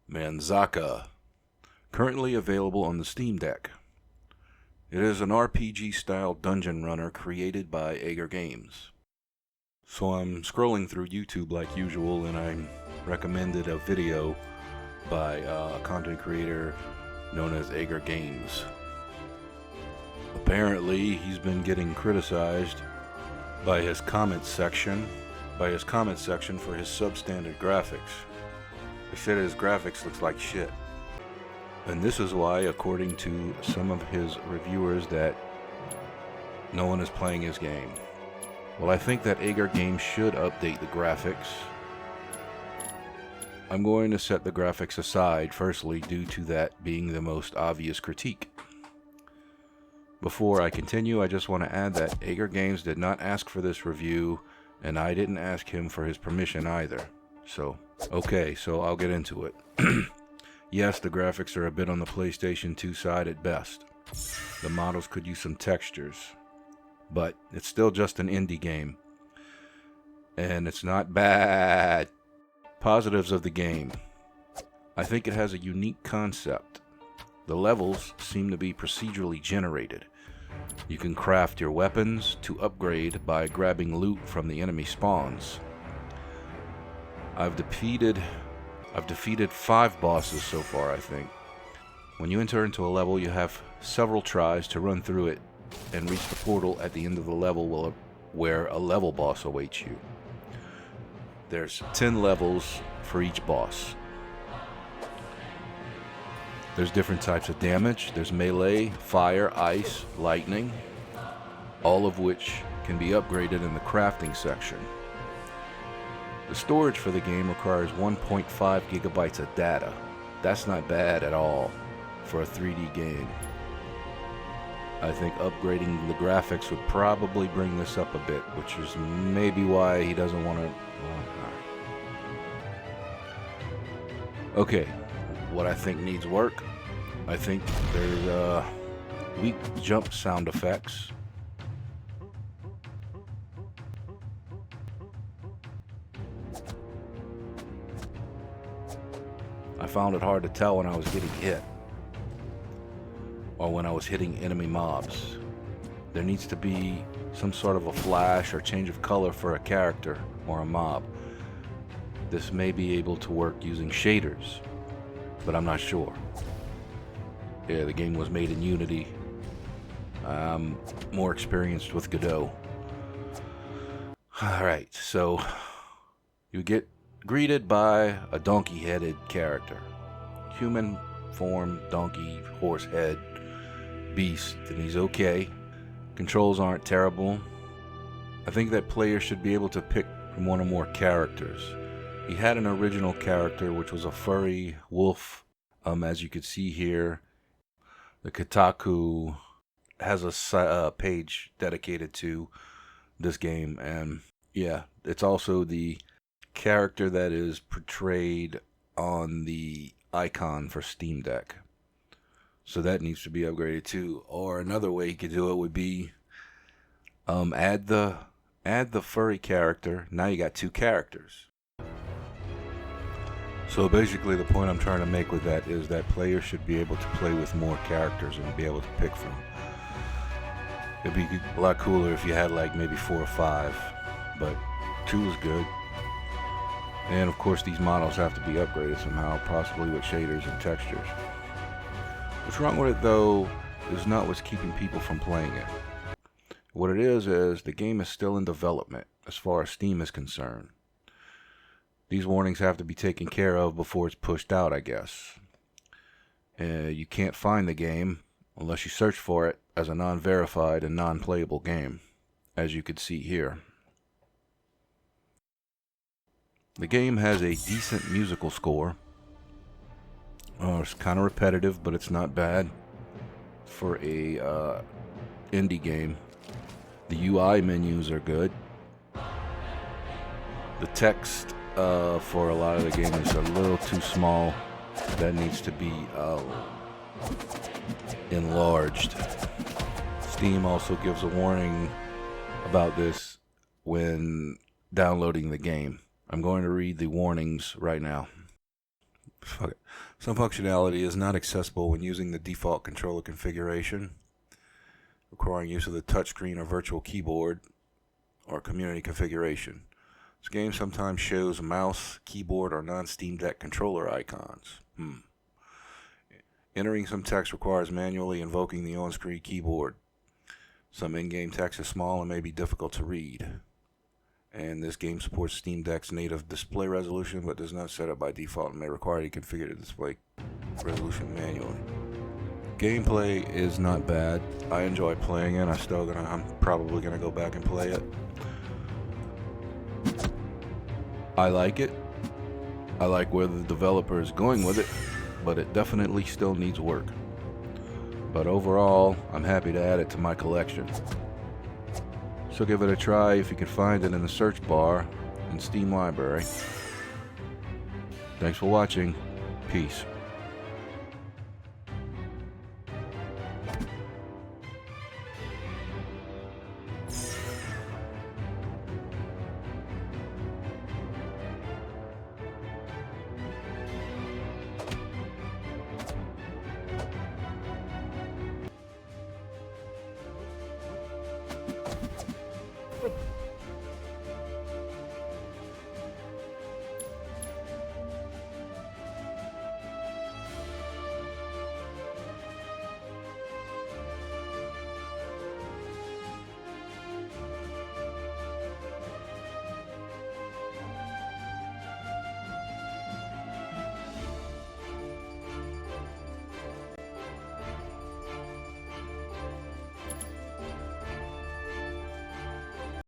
Manzaka, currently available on the Steam Deck. It is an RPG-style dungeon runner created by Ager Games. So I'm scrolling through YouTube like usual, and I'm recommended a video by a content creator known as Ager Games. Apparently, he's been getting criticized by his comment section for his substandard graphics. They said his graphics looks like shit. And this is why, according to some of his reviewers, that no one is playing his game. Well, I think that Ager Games should update the graphics. I'm going to set the graphics aside, firstly, due to that being the most obvious critique. Before I continue, I just want to add that Ager Games did not ask for this review, and I didn't ask him for his permission either. So I'll get into it. Yes, the graphics are a bit on the PlayStation 2 side at best. The models could use some textures, but it's still just an indie game. And it's not bad. Positives of the game. I think it has a unique concept. The levels seem to be procedurally generated. You can craft your weapons to upgrade by grabbing loot from the enemy spawns. I've defeated 5 bosses so far, I think. When you enter into a level, you have several tries to run through it and reach the portal at the end of the level where a level boss awaits you. There's 10 levels for each boss. There's different types of damage. There's melee, fire, ice, lightning, all of which can be upgraded in the crafting section. The storage for the game requires 1.5 gigabytes of data. That's not bad at all for a 3D game. I think upgrading the graphics would probably bring this up a bit, which is maybe why he doesn't want to... Well, okay, what I think needs work. I think there's weak jump sound effects. I found it hard to tell when I was getting hit or when I was hitting enemy mobs. There needs to be some sort of a flash or change of color for a character or a mob. This may be able to work using shaders, but I'm not sure. Yeah, the game was made in Unity. I'm more experienced with Godot. Alright, so you get greeted by a donkey-headed character. Human form, donkey, horse head, beast, and he's okay. Controls aren't terrible. I think that players should be able to pick from one or more characters. He had an original character, which was a furry wolf, as you can see here. The Kotaku has a page dedicated to this game, and yeah, it's also the character that is portrayed on the icon for Steam Deck. So that needs to be upgraded too. Or another way you could do it would be add the furry character. Now you got 2 characters. So basically the point I'm trying to make with that is that players should be able to play with more characters and be able to pick from. It'd be a lot cooler if you had like maybe 4 or 5, but 2 is good. And of course these models have to be upgraded somehow, possibly with shaders and textures. What's wrong with it though is not what's keeping people from playing it. What it is the game is still in development as far as Steam is concerned. These warnings have to be taken care of before it's pushed out, I guess. You can't find the game unless you search for it as a non-verified and non-playable game, as you could see here. The game has a decent musical score. It's kind of repetitive, but it's not bad for a indie game. The UI menus are good. The text for a lot of the game is a little too small. That needs to be enlarged. Steam also gives a warning about this when downloading the game. I'm going to read the warnings right now. Fuck it. Some functionality is not accessible when using the default controller configuration, requiring use of the touchscreen or virtual keyboard or community configuration. This game sometimes shows mouse, keyboard, or non-Steam Deck controller icons. Entering some text requires manually invoking the on-screen keyboard. Some in-game text is small and may be difficult to read. And this game supports Steam Deck's native display resolution, but does not set up by default and may require you to configure the display resolution manually. Gameplay is not bad. I enjoy playing it. I'm probably gonna go back and play it. I like it. I like where the developer is going with it, but it definitely still needs work. But overall, I'm happy to add it to my collection. So give it a try if you can find it in the search bar in Steam Library. Thanks for watching. Peace.